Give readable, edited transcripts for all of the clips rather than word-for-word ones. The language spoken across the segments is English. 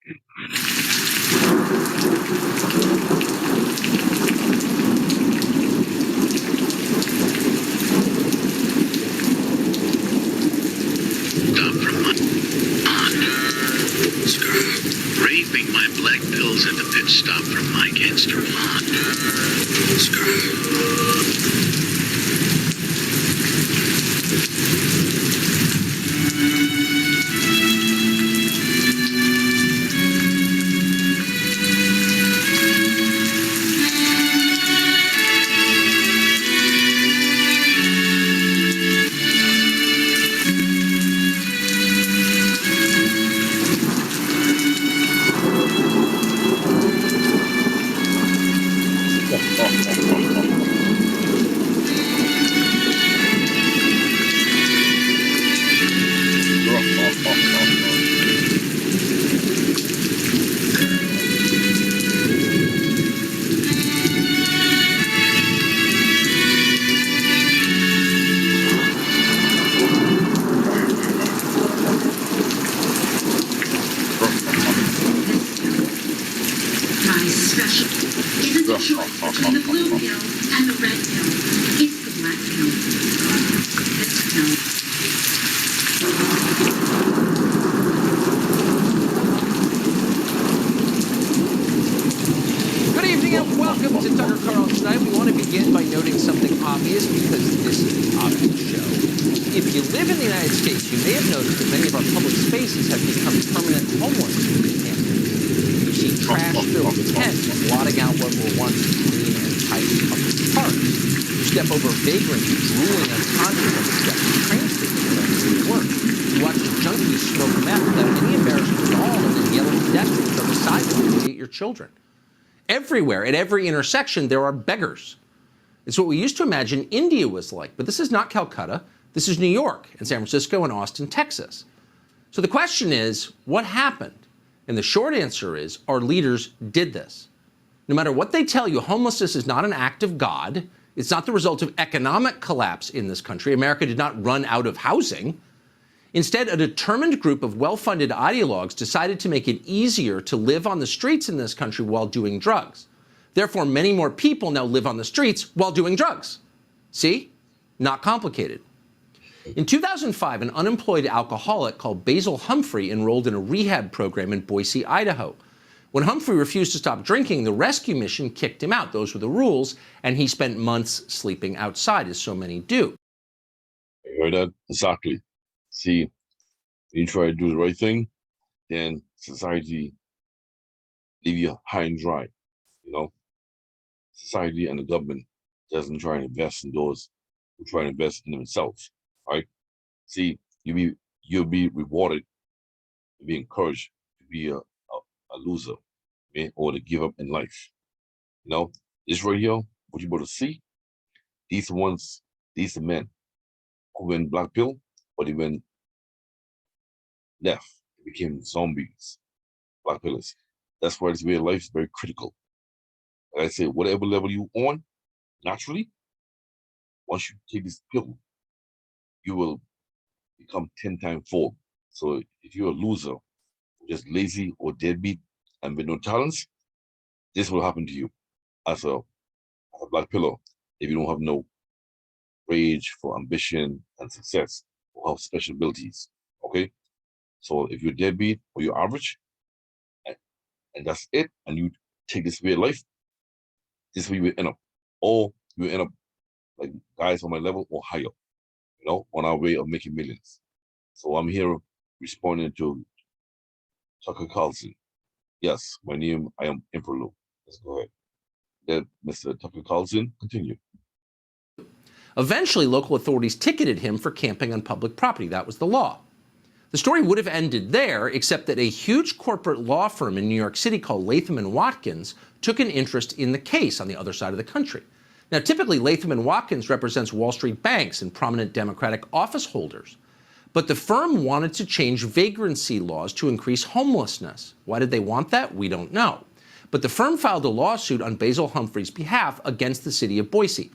Raping my black pills at the pit stop from my gangster Between the blue pill and the red pill, it's the black pill. This pill. Good evening and welcome to Tucker Carlson Tonight. We want to begin by noting something obvious because this is an obvious show. If you live in the United States, you may have noticed that many of our public spaces have become permanent homeless encampments. You see trash-filled tents blotting out what were once clean and tight public parks. You step over vagrants drooling unconscious on the steps of train stations going to work. You watch junkies smoke meth without any embarrassment at all, and then yelling pedestrians on the sidewalk to get your children. Everywhere, at every intersection, there are beggars. It's what we used to imagine India was like, but this is not Calcutta. This is New York and San Francisco and Austin, Texas. So the question is, what happened? And the short answer is, our leaders did this. No matter what they tell you, homelessness is not an act of God. It's not the result of economic collapse in this country. America did not run out of housing. Instead, a determined group of well-funded ideologues decided to make it easier to live on the streets in this country while doing drugs. Therefore, many more people now live on the streets while doing drugs. See? Not complicated. In 2005, an unemployed alcoholic called Basil Humphrey enrolled in a rehab program in Boise, Idaho. When Humphrey refused to stop drinking, the rescue mission kicked him out. Those were the rules, and he spent months sleeping outside, as so many do. I heard that? Exactly. See, when you try to do the right thing, then society leave you high and dry, you know? Society and the government doesn't try and invest in those who try to invest in themselves, right? See, you'll be rewarded, you'll be encouraged to be a loser, okay? Or to give up in life. You know, this right here, what you're able to see, these are men who went black pill, but they went left, they became zombies, black pillars. That's why this way of life is very critical. Like I say, whatever level you on, naturally, once you take this pill, you will become 10 times fold. So if you're a loser, just lazy or deadbeat and with no talents, this will happen to you as a black pillar if you don't have no rage for ambition and success or have special abilities, okay? So if you're deadbeat or you're average, and that's it, and you take this way of life, this is where you will end up. Or you will end up like guys on my level or higher, you know, on our way of making millions. So I'm here responding to Tucker Carlson. Yes, my name, I am Emperial. Let's go ahead. Then Mr. Tucker Carlson, continue. Eventually, local authorities ticketed him for camping on public property. That was the law. The story would have ended there, except that a huge corporate law firm in New York City called Latham & Watkins took an interest in the case on the other side of the country. Now, typically, Latham & Watkins represents Wall Street banks and prominent Democratic office holders. But the firm wanted to change vagrancy laws to increase homelessness. Why did they want that? We don't know. But the firm filed a lawsuit on Basil Humphrey's behalf against the city of Boise.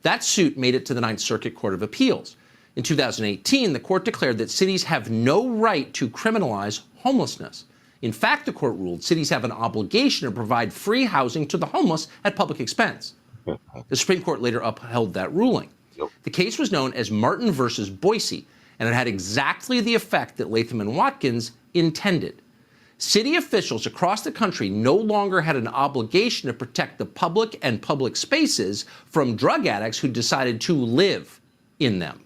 That suit made it to the Ninth Circuit Court of Appeals. In 2018, the court declared that cities have no right to criminalize homelessness. In fact, the court ruled cities have an obligation to provide free housing to the homeless at public expense. The Supreme Court later upheld that ruling. Yep. The case was known as Martin versus Boise, and it had exactly the effect that Latham and Watkins intended. City officials across the country no longer had an obligation to protect the public and public spaces from drug addicts who decided to live in them.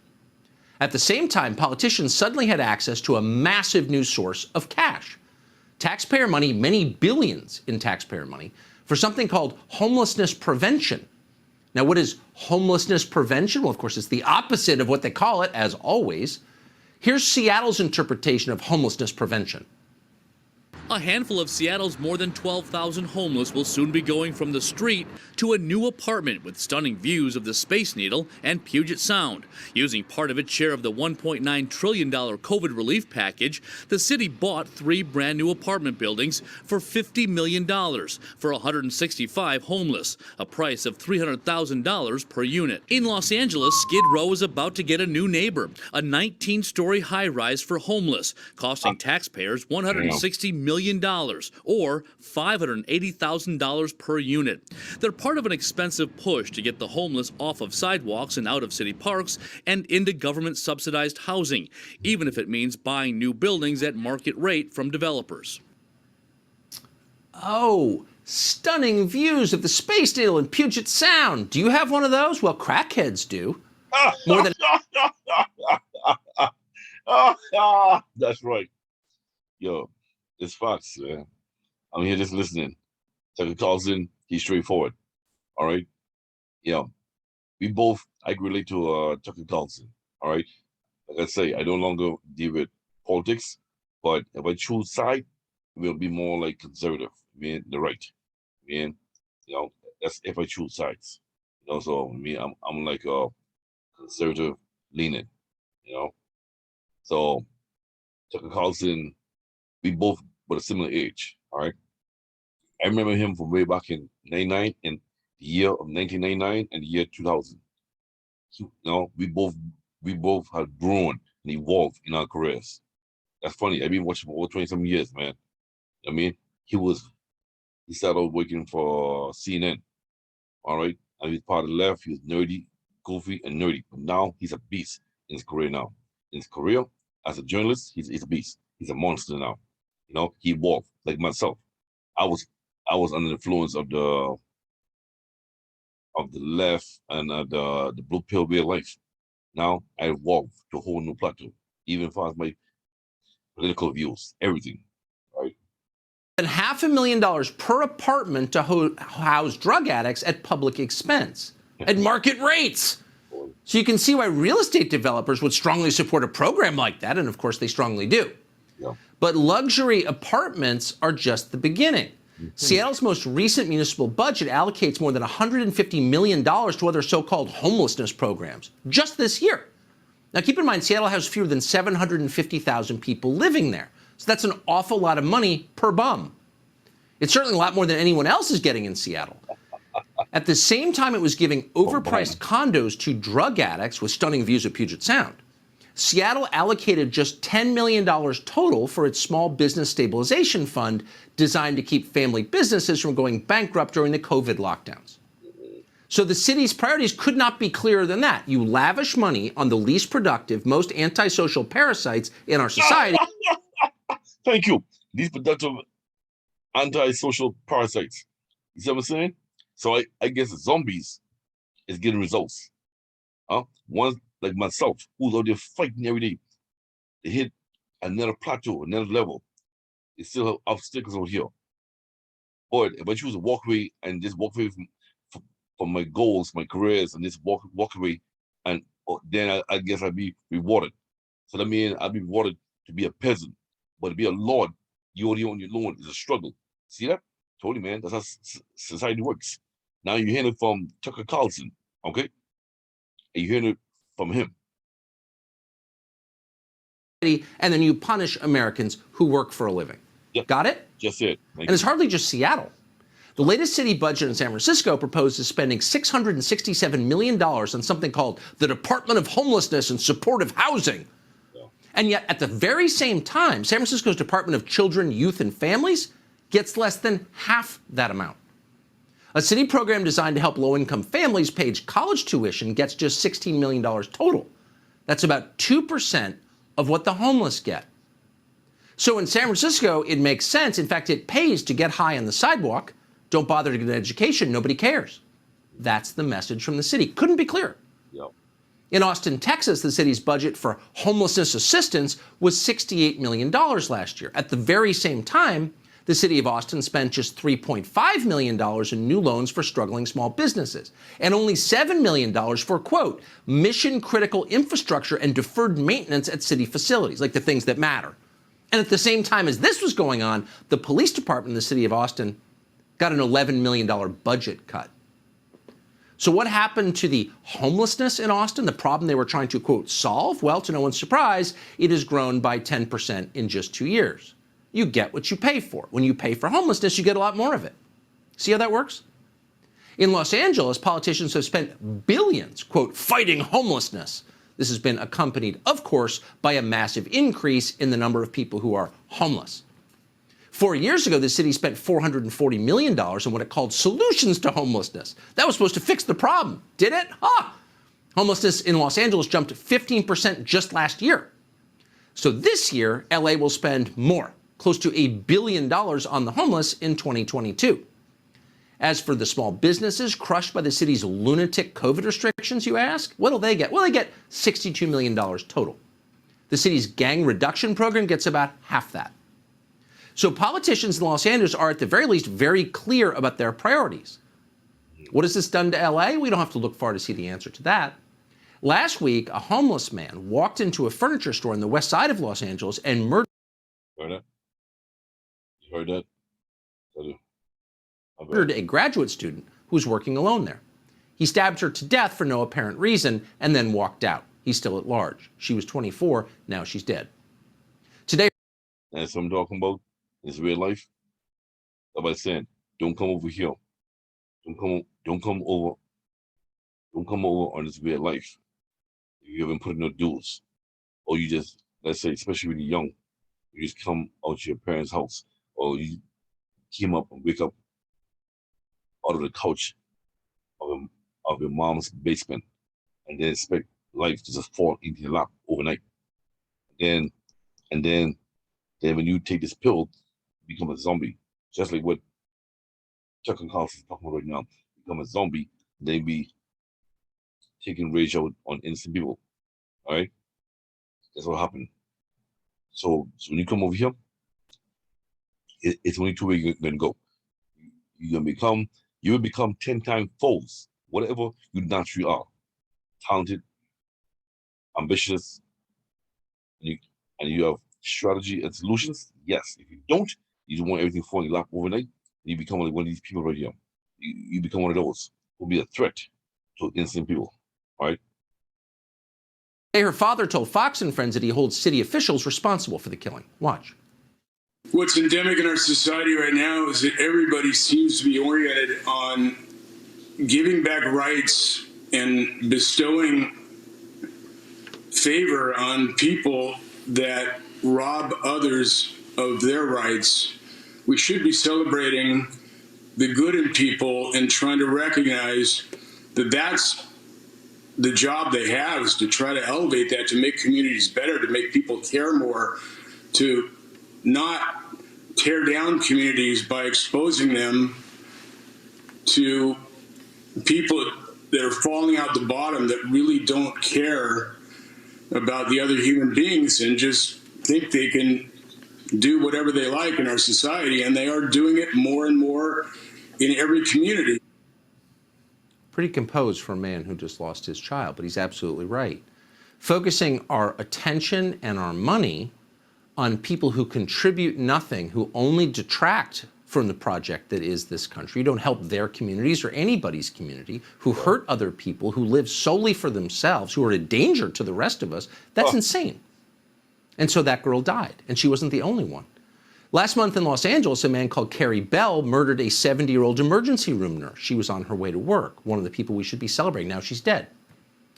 At the same time, politicians suddenly had access to a massive new source of cash. Taxpayer money, many billions in taxpayer money, for something called homelessness prevention. Now, what is homelessness prevention? Well, of course, it's the opposite of what they call it, as always. Here's Seattle's interpretation of homelessness prevention. A handful of Seattle's more than 12,000 homeless will soon be going from the street to a new apartment with stunning views of the Space Needle and Puget Sound. Using part of its share of the $1.9 trillion COVID relief package, the city bought 3 brand new apartment buildings for $50 million for 165 homeless, a price of $300,000 per unit. In Los Angeles, Skid Row is about to get a new neighbor, a 19-story high-rise for homeless, costing taxpayers $160 million or $580,000 per unit. They're part of an expensive push to get the homeless off of sidewalks and out of city parks and into government-subsidized housing, even if it means buying new buildings at market rate from developers. Oh, stunning views of the Space Needle and Puget Sound. Do you have one of those? Well, crackheads do. More than That's right. Yo, it's facts, man. I'm here just listening. Tucker Carlson, he's straightforward. All right. Yeah. I can relate to Tucker Carlson. All right. Like I say, I no longer deal with politics, but if I choose side, it will be more like conservative, the right. That's if I choose sides. So I'm like a conservative leaning, So Tucker Carlson, we both were a similar age, all right? I remember him from way back in 99, in the year of 1999 and the year 2000. We both had grown and evolved in our careers. That's funny. I've been watching for over 20-some years, man. He started out working for CNN, all right? And he's part of the left. He was nerdy, goofy, and nerdy. But now he's a beast in his career now. In his career, as a journalist, he's a beast. He's a monster now. He evolved like myself. I was under the influence of the left and the blue pill way of life. Now I evolved to a whole new plateau, even as far as my political views, everything. Right? than $500,000 per apartment to house drug addicts at public expense, at market rates. So you can see why real estate developers would strongly support a program like that, and of course they strongly do. Yeah. But luxury apartments are just the beginning. Seattle's most recent municipal budget allocates more than $150 million to other so-called homelessness programs just this year. Now, keep in mind, Seattle has fewer than 750,000 people living there. So that's an awful lot of money per bum. It's certainly a lot more than anyone else is getting in Seattle. At the same time, it was giving overpriced condos to drug addicts with stunning views of Puget Sound. Seattle allocated just $10 million total for its small business stabilization fund designed to keep family businesses from going bankrupt during the COVID lockdowns. So the city's priorities could not be clearer than that. You lavish money on the least productive, most antisocial parasites in our society. Thank you. These productive antisocial parasites. You see what I'm saying? So I guess the zombies is getting results. Ones like myself, who's out there fighting every day. They hit another plateau, another level. They still have obstacles out here. But if I choose to walk away and just walk away from my goals, my careers, and just walk away, and then I guess I'd be rewarded. So that means I'd be rewarded to be a peasant. But to be a lord, you only on your own is a struggle. See that? Told you, man. That's how society works. Now you're hearing it from Tucker Carlson, okay? And you're hearing it from him. And then you punish Americans who work for a living. Yep. Got it? Just it. And it's hardly just Seattle. The latest city budget in San Francisco proposes spending $667 million on something called the Department of Homelessness and Supportive Housing. Yeah. And yet, at the very same time, San Francisco's Department of Children, Youth, and Families gets less than half that amount. A city program designed to help low-income families pay college tuition gets just $16 million total. That's about 2% of what the homeless get. So in San Francisco, it makes sense. In fact, it pays to get high on the sidewalk. Don't bother to get an education. Nobody cares. That's the message from the city. Couldn't be clearer. Yep. In Austin, Texas, the city's budget for homelessness assistance was $68 million last year. At the very same time, the city of Austin spent just $3.5 million in new loans for struggling small businesses, and only $7 million for, quote, mission-critical infrastructure and deferred maintenance at city facilities, like the things that matter. And at the same time as this was going on, the police department in the city of Austin got an $11 million budget cut. So what happened to the homelessness in Austin, the problem they were trying to, quote, solve? Well, to no one's surprise, it has grown by 10% in just 2 years. You get what you pay for. When you pay for homelessness, you get a lot more of it. See how that works? In Los Angeles, politicians have spent billions, quote, fighting homelessness. This has been accompanied, of course, by a massive increase in the number of people who are homeless. 4 years ago, the city spent $440 million on what it called solutions to homelessness. That was supposed to fix the problem. Did it? Homelessness in Los Angeles jumped 15% just last year. So this year, LA will spend more, close to $1 billion on the homeless in 2022. As for the small businesses crushed by the city's lunatic COVID restrictions, you ask, what'll they get? Well, they get $62 million total. The city's gang reduction program gets about half that. So politicians in Los Angeles are at the very least very clear about their priorities. What has this done to LA? We don't have to look far to see the answer to that. Last week, a homeless man walked into a furniture store on the west side of Los Angeles and murdered. Heard that? You heard that? Murdered a graduate student who was working alone there. He stabbed her to death for no apparent reason and then walked out. He's still at large. She was 24. Now she's dead. Today, that's what I'm talking about. It's real life. Like I said, don't come over here. Don't come over on this real life. You haven't put in no dues. Or you just, let's say, especially when you're young, you just come out to your parents' house. Or you came up and wake up out of the couch of your mom's basement and then expect life to just fall into your lap overnight. And then when you take this pill, you become a zombie. Just like what Chuck and Carlos is talking about right now. Become a zombie, they be taking rage out on innocent people. All right? That's what happened. So when you come over here, it's only two ways you're gonna go. You will become 10 times foes, whatever you naturally are. Talented, ambitious, and you have strategy and solutions. Yes. If you don't, you just want everything falling in your lap overnight, you become like one of these people right here. You become one of those who will be a threat to innocent people. All right? her father told Fox and Friends that he holds city officials responsible for the killing. Watch. What's endemic in our society right now is that everybody seems to be oriented on giving back rights and bestowing favor on people that rob others of their rights. We should be celebrating the good in people and trying to recognize that that's the job they have, is to try to elevate that, to make communities better, to make people care more, to not tear down communities by exposing them to people that are falling out the bottom that really don't care about the other human beings and just think they can do whatever they like in our society, and they are doing it more and more in every community. Pretty composed for a man who just lost his child, but he's absolutely right. Focusing our attention and our money on people who contribute nothing, who only detract from the project that is this country, who don't help their communities or anybody's community, who hurt other people, who live solely for themselves, who are a danger to the rest of us, that's insane. And so that girl died, and she wasn't the only one. Last month in Los Angeles, a man called Carrie Bell murdered a 70-year-old emergency room nurse. She was on her way to work, one of the people we should be celebrating. Now she's dead.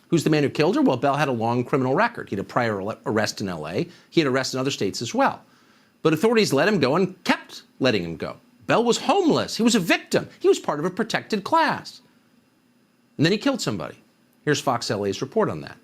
Who's the man who killed her? Well, Bell had a long criminal record. He had a prior arrest in L.A. He had arrests in other states as well. But authorities let him go and kept letting him go. Bell was homeless. He was a victim. He was part of a protected class. And then he killed somebody. Here's Fox LA's report on that.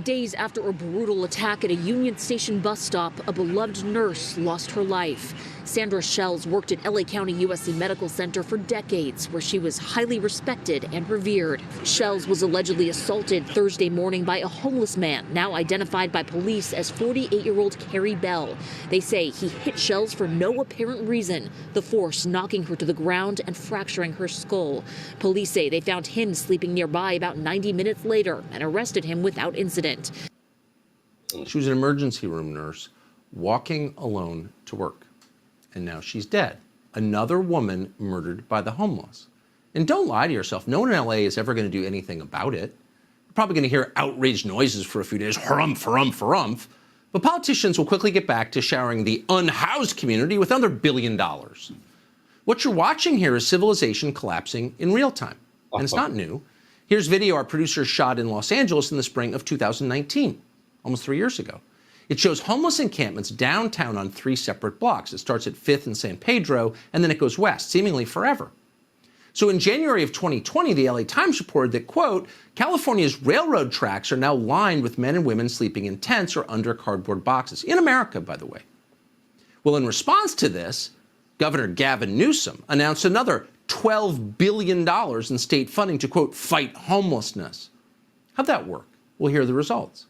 Days after a brutal attack at a Union Station bus stop, a beloved nurse lost her life. Sandra Shells worked at LA County USC Medical Center for decades, where she was highly respected and revered. Shells was allegedly assaulted Thursday morning by a homeless man, now identified by police as 48-year-old Carrie Bell. They say he hit Shells for no apparent reason, the force knocking her to the ground and fracturing her skull. Police say they found him sleeping nearby about 90 minutes later and arrested him without incident. She was an emergency room nurse walking alone to work. And now she's dead. Another woman murdered by the homeless. And don't lie to yourself. No one in LA is ever going to do anything about it. You're probably going to hear outraged noises for a few days, harumph, harumph, harumph. But politicians will quickly get back to showering the unhoused community with another $1 billion. What you're watching here is civilization collapsing in real time. And it's not new. Here's video our producers shot in Los Angeles in the spring of 2019, almost 3 years ago. It shows homeless encampments downtown on 3 separate blocks. It starts at 5th and San Pedro, and then it goes west, seemingly forever. So in January of 2020, the LA Times reported that, quote, California's railroad tracks are now lined with men and women sleeping in tents or under cardboard boxes. In America, by the way. Well, in response to this, Governor Gavin Newsom announced another $12 billion in state funding to, quote, fight homelessness. How'd that work? We'll hear the results.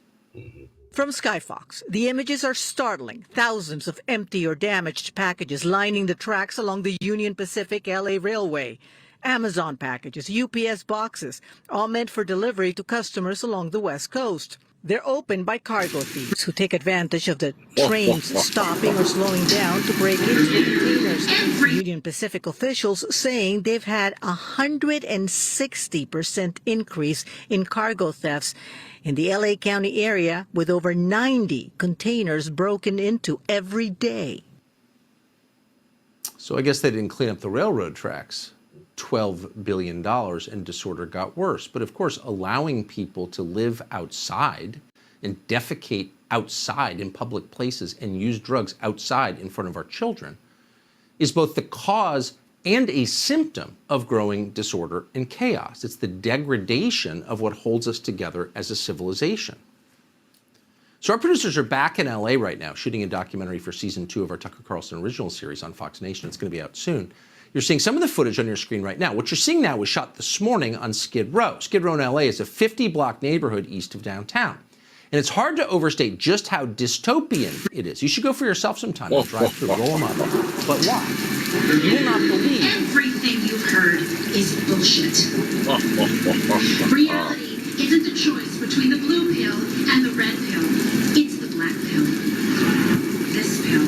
From Skyfox, the images are startling. Thousands of empty or damaged packages lining the tracks along the Union Pacific LA Railway. Amazon packages, UPS boxes, all meant for delivery to customers along the West Coast. They're opened by cargo thieves who take advantage of the trains stopping or slowing down to break into the containers. Union Pacific officials saying they've had a 160% increase in cargo thefts in the LA County area, with over 90 containers broken into every day. So I guess they didn't clean up the railroad tracks. $12 billion and disorder got worse. But of course, allowing people to live outside and defecate outside in public places and use drugs outside in front of our children is both the cause and a symptom of growing disorder and chaos. It's the degradation of what holds us together as a civilization. So our producers are back in LA right now shooting a documentary for season 2 of our Tucker Carlson original series on Fox Nation. It's going to be out soon. You're seeing some of the footage on your screen right now. What you're seeing now was shot this morning on Skid Row. Skid Row in LA is a 50-block neighborhood east of downtown. And it's hard to overstate just how dystopian it is. You should go for yourself sometime and drive through, roll them up. But watch. You will not believe. Everything you've heard is bullshit. Reality isn't a choice between the blue pill and the red pill. It's the black pill. This pill.